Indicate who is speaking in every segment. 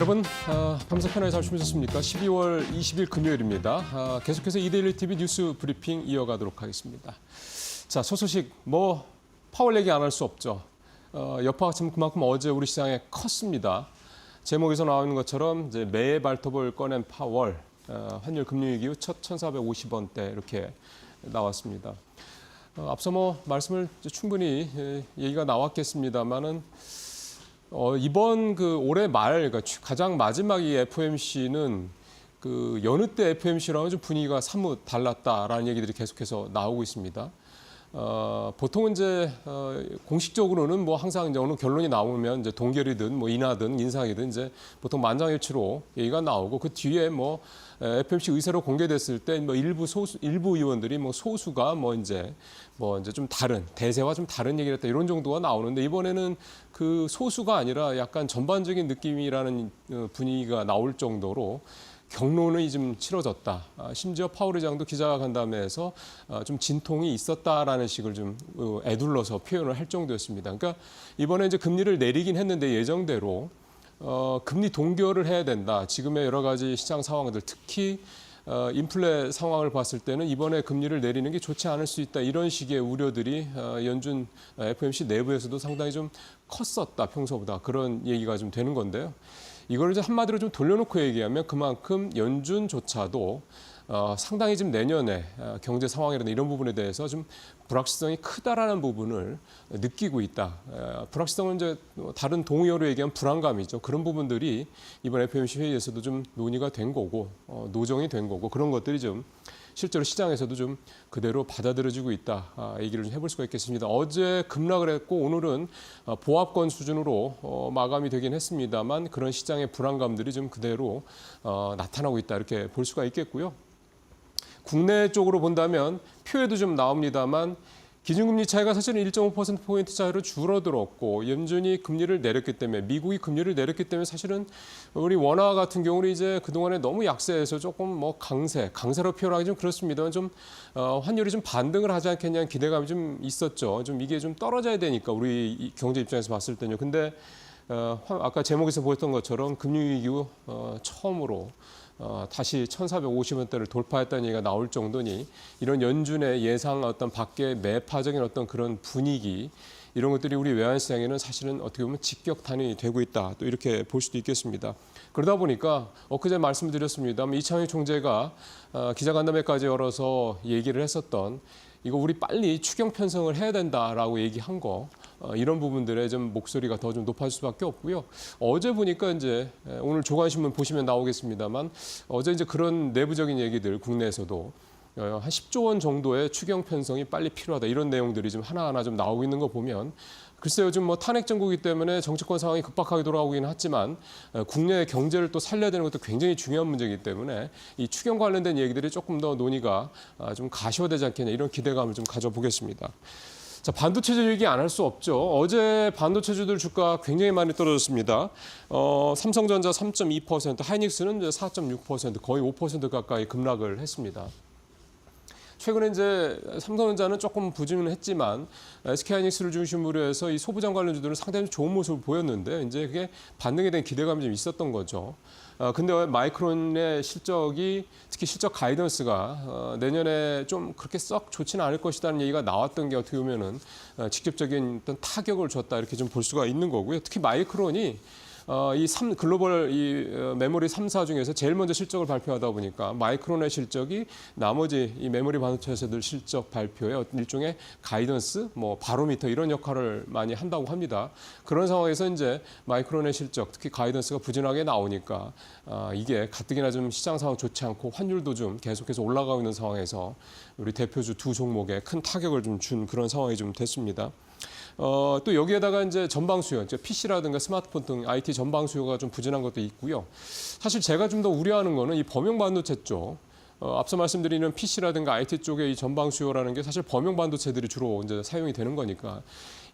Speaker 1: 여러분, 밤새 편하게 잘 주무셨습니까? 12월 20일 금요일입니다. 계속해서 이데일리 TV 뉴스 브리핑 이어가도록 하겠습니다. 자, 첫 소식, 파월 얘기 안 할 수 없죠. 여파가 참 그만큼 어제 우리 시장에 컸습니다. 제목에서 나오는 것처럼 이제 매의 발톱을 꺼낸 파월, 환율 금융위기 이후 첫 1,450원대 이렇게 나왔습니다. 앞서 말씀을 충분히 얘기가 나왔겠습니다만은 이번 올해 말, 그러니까 가장 마지막 이 FOMC는 여느 때 FOMC랑은 좀 분위기가 사뭇 달랐다라는 얘기들이 계속해서 나오고 있습니다. 보통은 이제 공식적으로는 항상 이제 어느 결론이 나오면 이제 동결이든 인하든 인상이든 이제 보통 만장일치로 얘기가 나오고 그 뒤에 FOMC 의사로 공개됐을 때 일부 의원들이 소수가 이제 좀 다른 대세와 좀 다른 얘기를 했다 이런 정도가 나오는데 이번에는 그 소수가 아니라 약간 전반적인 느낌이라는 분위기가 나올 정도로 경론이 좀 치러졌다. 심지어 파월 의장도 기자간담회에서 좀 진통이 있었다라는 식을 좀 애둘러서 표현을 할 정도였습니다. 그러니까 이번에 이제 금리를 내리긴 했는데 예정대로 금리 동결을 해야 된다. 지금의 여러 가지 시장 상황들, 특히 인플레 상황을 봤을 때는 이번에 금리를 내리는 게 좋지 않을 수 있다. 이런 식의 우려들이 연준 FOMC 내부에서도 상당히 좀 컸었다. 평소보다. 그런 얘기가 좀 되는 건데요. 이걸 이제 한마디로 좀 돌려놓고 얘기하면 그만큼 연준조차도 상당히 지금 내년에 경제 상황이라든가 이런 부분에 대해서 좀 불확실성이 크다라는 부분을 느끼고 있다. 불확실성은 이제 다른 동의어로 얘기하면 불안감이죠. 그런 부분들이 이번 FOMC 회의에서도 좀 논의가 된 거고 노정이 된 거고 그런 것들이 좀 실제로 시장에서도 좀 그대로 받아들여지고 있다. 얘기를 좀 해볼 수가 있겠습니다. 어제 급락을 했고 오늘은 보합권 수준으로 마감이 되긴 했습니다만 그런 시장의 불안감들이 좀 그대로 나타나고 있다. 이렇게 볼 수가 있겠고요. 국내 쪽으로 본다면 표에도 좀 나옵니다만 기준금리 차이가 사실은 1.5%포인트 차이로 줄어들었고 연준이 금리를 내렸기 때문에 미국이 금리를 내렸기 때문에 사실은 우리 원화 같은 경우는 이제 그동안에 너무 약세해서 조금 강세로 표현하기 좀 그렇습니다. 좀 환율이 좀 반등을 하지 않겠냐는 기대감이 좀 있었죠. 좀 이게 좀 떨어져야 되니까 우리 경제 입장에서 봤을 때는요. 근데 아까 제목에서 보였던 것처럼 금융위기 후 처음으로 다시 1,450원대를 돌파했다는 얘기가 나올 정도니 이런 연준의 예상 어떤 밖의 매파적인 어떤 그런 분위기 이런 것들이 우리 외환시장에는 사실은 어떻게 보면 직격탄이 되고 있다. 또 이렇게 볼 수도 있겠습니다. 그러다 보니까 엊그제 말씀드렸습니다만 이창용 총재가 기자간담회까지 열어서 얘기를 했었던 이거 우리 빨리 추경 편성을 해야 된다라고 얘기한 거 이런 부분들에 좀 목소리가 더 좀 높아질 수밖에 없고요. 어제 보니까 이제 오늘 조간신문 보시면 나오겠습니다만 어제 이제 그런 내부적인 얘기들 국내에서도 한 10조 원 정도의 추경 편성이 빨리 필요하다 이런 내용들이 좀 하나하나 좀 나오고 있는 거 보면 글쎄요, 요즘 탄핵 정국이기 때문에 정치권 상황이 급박하게 돌아오기는 하지만 국내의 경제를 또 살려야 되는 것도 굉장히 중요한 문제이기 때문에 이 추경 관련된 얘기들이 조금 더 논의가 좀 가시화되지 않겠냐 이런 기대감을 좀 가져보겠습니다. 자, 반도체주 얘기 안 할 수 없죠. 어제 반도체주들 주가 굉장히 많이 떨어졌습니다. 삼성전자 3.2%, 하이닉스는 이제 4.6%, 거의 5% 가까이 급락을 했습니다. 최근에 이제 삼성전자는 조금 부진은 했지만 SK하이닉스를 중심으로 해서 이 소부장 관련주들은 상당히 좋은 모습을 보였는데 이제 그게 반등에 대한 기대감이 좀 있었던 거죠. 근데 마이크론의 실적이 특히 실적 가이던스가 내년에 좀 그렇게 썩 좋지는 않을 것이라는 얘기가 나왔던 게 어떻게 보면은 직접적인 어떤 타격을 줬다 이렇게 좀 볼 수가 있는 거고요. 특히 마이크론이 글로벌 메모리 3사 중에서 제일 먼저 실적을 발표하다 보니까 마이크론의 실적이 나머지 이 메모리 반도체 회사들 실적 발표에 어떤 일종의 가이던스, 바로미터 이런 역할을 많이 한다고 합니다. 그런 상황에서 이제 마이크론의 실적, 특히 가이던스가 부진하게 나오니까 이게 가뜩이나 좀 시장 상황 좋지 않고 환율도 좀 계속해서 올라가고 있는 상황에서 우리 대표주 두 종목에 큰 타격을 좀 준 그런 상황이 좀 됐습니다. 또 여기에다가 이제 전방 수요, 이제 PC라든가 스마트폰 등 IT 전방 수요가 좀 부진한 것도 있고요. 사실 제가 좀 더 우려하는 거는 이 범용 반도체 쪽. 앞서 말씀드리는 PC라든가 IT 쪽의 이 전방 수요라는 게 사실 범용 반도체들이 주로 이제 사용이 되는 거니까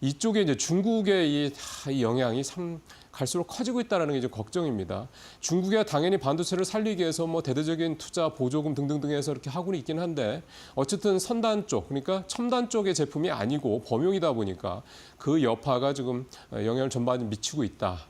Speaker 1: 이쪽에 이제 중국의 이 영향이 참 갈수록 커지고 있다는 게 이제 걱정입니다. 중국이 당연히 반도체를 살리기 위해서 뭐 대대적인 투자, 보조금 등등등 해서 이렇게 하고는 있긴 한데 어쨌든 선단 쪽, 그러니까 첨단 쪽의 제품이 아니고 범용이다 보니까 그 여파가 지금 영향을 전반에 미치고 있다.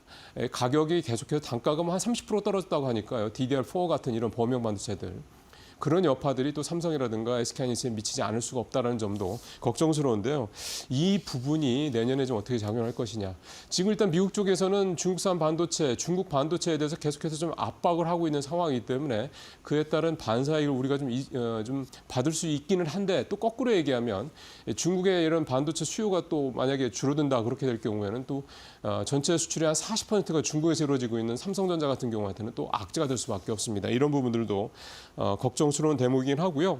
Speaker 1: 가격이 계속해서 단가가 한 30% 떨어졌다고 하니까요. DDR4 같은 이런 범용 반도체들. 그런 여파들이 또 삼성이라든가 SK하이닉스에 미치지 않을 수가 없다는 점도 걱정스러운데요. 이 부분이 내년에 좀 어떻게 작용할 것이냐. 지금 일단 미국 쪽에서는 중국산 반도체, 중국 반도체에 대해서 계속해서 좀 압박을 하고 있는 상황이기 때문에 그에 따른 반사이익을 우리가 좀 받을 수 있기는 한데 또 거꾸로 얘기하면 중국의 이런 반도체 수요가 또 만약에 줄어든다 그렇게 될 경우에는 또 전체 수출의 한 40%가 중국에서 이루어지고 있는 삼성전자 같은 경우한테는 또 악재가 될 수밖에 없습니다. 이런 부분들도 걱정스러운 대목이긴 하고요.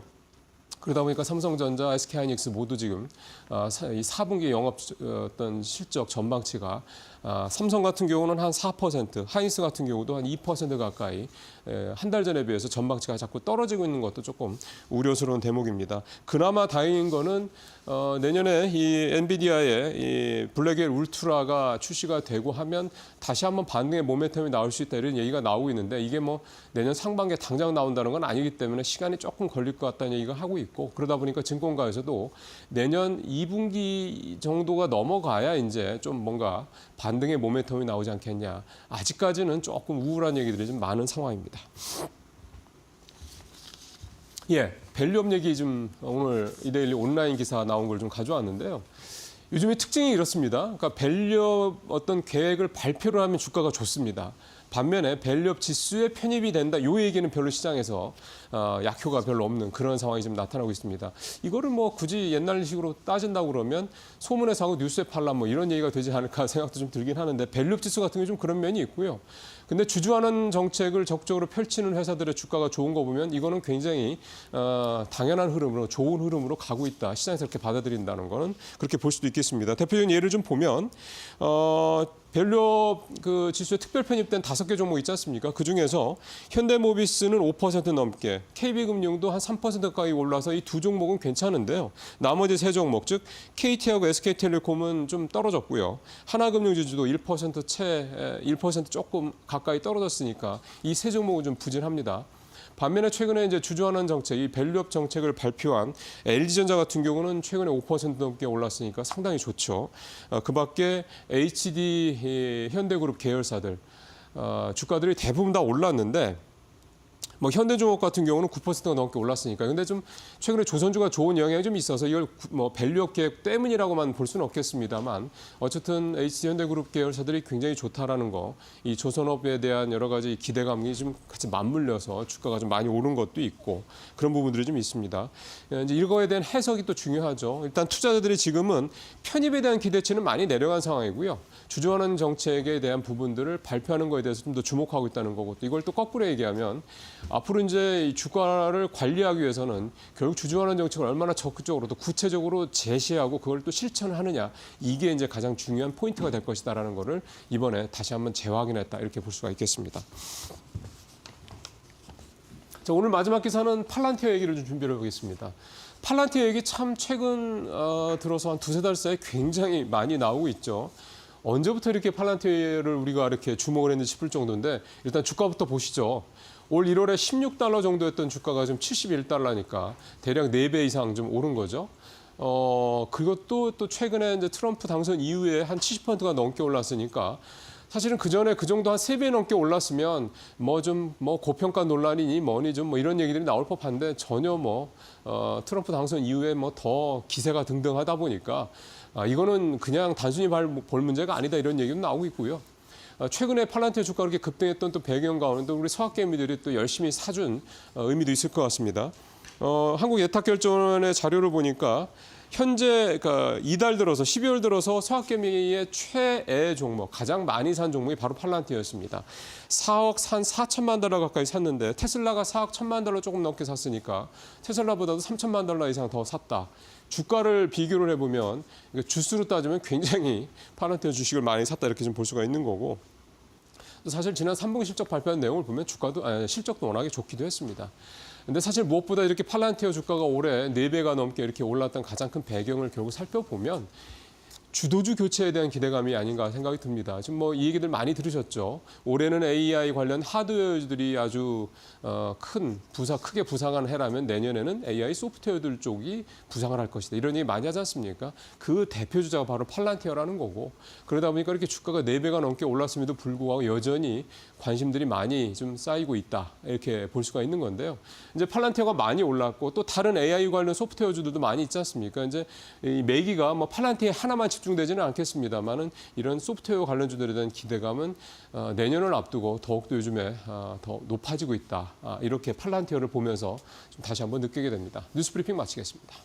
Speaker 1: 그러다 보니까 삼성전자, SK하이닉스 모두 지금 이 4분기 영업 어떤 실적 전망치가 삼성 같은 경우는 한 4%, 하이닉스 같은 경우도 한 2% 가까이 한 달 전에 비해서 전망치가 자꾸 떨어지고 있는 것도 조금 우려스러운 대목입니다. 그나마 다행인 거는 내년에 이 엔비디아의 이 블랙엘 울트라가 출시가 되고 하면 다시 한번 반등의 모멘텀이 나올 수 있다 이런 얘기가 나오고 있는데 이게 뭐 내년 상반기에 당장 나온다는 건 아니기 때문에 시간이 조금 걸릴 것 같다는 얘기가 하고 있고 그러다 보니까 증권가에서도 내년 2분기 정도가 넘어가야 이제 좀 뭔가 반등의 모멘텀이 나오지 않겠냐. 아직까지는 조금 우울한 얘기들이 좀 많은 상황입니다. 예, 밸류업 얘기 좀 오늘 이데일리 온라인 기사 나온 걸 좀 가져왔는데요. 요즘의 특징이 이렇습니다. 그러니까 밸류업 어떤 계획을 발표를 하면 주가가 좋습니다. 반면에 밸류업 지수에 편입이 된다. 요 얘기는 별로 시장에서 약효가 별로 없는 그런 상황이 지금 나타나고 있습니다. 이거를 뭐 굳이 옛날식으로 따진다고 그러면 소문에서 하고 뉴스에 팔라 뭐 이런 얘기가 되지 않을까 생각도 좀 들긴 하는데 밸류업 지수 같은 게 좀 그런 면이 있고요. 근데 주주하는 정책을 적극적으로 펼치는 회사들의 주가가 좋은 거 보면 이거는 굉장히 당연한 흐름으로 좋은 흐름으로 가고 있다. 시장에서 이렇게 받아들인다는 거는 그렇게 볼 수도 있겠습니다. 대표적인 예를 좀 보면 밸류업 그 지수에 특별 편입된 5개 종목 있지 않습니까? 그중에서 현대모비스는 5% 넘게, KB금융도 한 3% 가까이 올라서 이 두 종목은 괜찮은데요. 나머지 3종목, 즉 KT하고 SK텔레콤은 좀 떨어졌고요. 하나금융지주도 1% 조금 가까이 떨어졌으니까 이 3종목은 좀 부진합니다. 반면에 최근에 이제 주주환원 정책, 이 밸류업 정책을 발표한 LG전자 같은 경우는 최근에 5% 넘게 올랐으니까 상당히 좋죠. 그 밖에 HD 현대그룹 계열사들 주가들이 대부분 다 올랐는데 뭐 현대중업 같은 경우는 9%가 넘게 올랐으니까. 근데 좀 최근에 조선주가 좋은 영향이 좀 있어서 이걸 뭐 밸류업 계획 때문이라고만 볼 수는 없겠습니다만 어쨌든 HD 현대그룹 계열사들이 굉장히 좋다라는 거, 이 조선업에 대한 여러 가지 기대감이 좀 같이 맞물려서 주가가 좀 많이 오른 것도 있고 그런 부분들이 좀 있습니다. 이제 이거에 대한 해석이 또 중요하죠. 일단 투자자들이 지금은 편입에 대한 기대치는 많이 내려간 상황이고요. 주주환원 정책에 대한 부분들을 발표하는 거에 대해서 좀 더 주목하고 있다는 거고 또 이걸 또 거꾸로 얘기하면 앞으로 이제 이 주가를 관리하기 위해서는 결국 주주환원 정책을 얼마나 적극적으로 또 구체적으로 제시하고 그걸 또 실천하느냐 이게 이제 가장 중요한 포인트가 될 것이다라는 거를 이번에 다시 한번 재확인했다 이렇게 볼 수가 있겠습니다. 자, 오늘 마지막 기사는 팔란티어 얘기를 좀 준비를 해보겠습니다. 팔란티어 얘기 참 최근 들어서 한 2-3달 사이에 굉장히 많이 나오고 있죠. 언제부터 이렇게 팔란티어를 우리가 이렇게 주목을 했는지 싶을 정도인데 일단 주가부터 보시죠. 올 1월에 16달러 정도였던 주가가 지금 71달러니까 대략 4배 이상 좀 오른 거죠. 그것도 또 최근에 이제 트럼프 당선 이후에 한 70%가 넘게 올랐으니까 사실은 그 전에 그 정도 한 3배 넘게 올랐으면 뭐 고평가 논란이니 뭐니 좀 뭐 이런 얘기들이 나올 법한데 전혀 트럼프 당선 이후에 뭐 더 기세가 등등하다 보니까 이거는 그냥 단순히 볼 문제가 아니다 이런 얘기도 나오고 있고요. 최근에 팔란티어 주가가 그렇게 급등했던 또 배경 가운데 우리 서학개미들이 또 열심히 사준 의미도 있을 것 같습니다. 한국예탁결제원의 자료를 보니까 현재 그러니까 이달 들어서 12월 들어서 서학개미의 최애 종목, 가장 많이 산 종목이 바로 팔란티어였습니다. 4억 4천만 달러 가까이 샀는데 테슬라가 4억 1천만 달러 조금 넘게 샀으니까 테슬라보다도 3천만 달러 이상 더 샀다. 주가를 비교를 해보면 주수로 따지면 굉장히 팔란티어 주식을 많이 샀다 이렇게 좀 볼 수가 있는 거고 사실 지난 3분기 실적 발표한 내용을 보면 실적도 워낙에 좋기도 했습니다. 근데 사실 무엇보다 이렇게 팔란티어 주가가 올해 4배가 넘게 이렇게 올랐던 가장 큰 배경을 결국 살펴보면 주도주 교체에 대한 기대감이 아닌가 생각이 듭니다. 지금 뭐 이 얘기들 많이 들으셨죠. 올해는 AI 관련 하드웨어들이 아주 크게 부상한 해라면 내년에는 AI 소프트웨어들 쪽이 부상을 할 것이다. 이런 얘기 많이 하지 않습니까? 그 대표 주자가 바로 팔란티어라는 거고, 그러다 보니까 이렇게 주가가 4배가 넘게 올랐음에도 불구하고 여전히 관심들이 많이 좀 쌓이고 있다. 이렇게 볼 수가 있는 건데요. 이제 팔란티어가 많이 올랐고 또 다른 AI 관련 소프트웨어주들도 많이 있지 않습니까? 이제 이 매기가 뭐 팔란티어 하나만 집중되지는 않겠습니다만은 이런 소프트웨어 관련주들에 대한 기대감은 내년을 앞두고 더욱더 요즘에 더 높아지고 있다. 이렇게 팔란티어를 보면서 좀 다시 한번 느끼게 됩니다. 뉴스 브리핑 마치겠습니다.